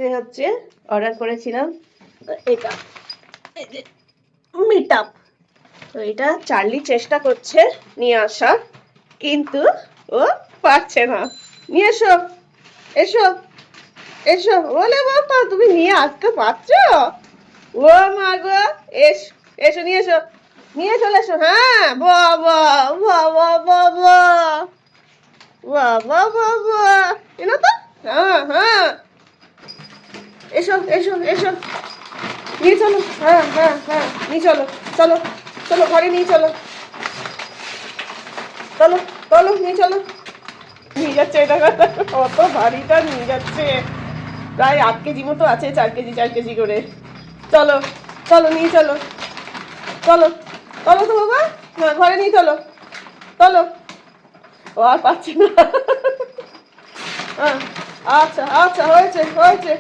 হচ্ছে অর্ডার করেছিলাম এটা, এই যে মিট আপ। তো এটা চার্লি চেষ্টা করছে নিয়ে আসা, কিন্তু ও পারছে না। নিয়ে এসো, এসো, এসো। বলে বাবা, তুমি নিয়ে আসতে পারছো? ও মা গো, এসো, নিয়ে এসো, নিয়ে চলে এসো। হ্যাঁ, বাবা, বাবা, বাবা, বাবা, বাবা, এনো তো। হ্যাঁ, হ্যাঁ, এসো, এসো, এসো, নিয়ে চলো। হ্যাঁ, হ্যাঁ, হ্যাঁ, নিয়ে চলো, চলো, চলো, ঘরে নিয়ে চলো, চলো, চলো, নিয়ে চলো। নিয়ে যাচ্ছে, এটা কত ভারীটা নিয়ে যাচ্ছে, প্রায় 8 কেজি মতো আছে, 4 কেজি করে। চলো, চলো, নিয়ে চলো, চলো, চলো তো বাবা, হ্যাঁ, ঘরে নিয়ে চলো, চলো। ও আর পাচ্ছে না। হ্যাঁ, আচ্ছা, আচ্ছা, হয়েছে, হয়েছে।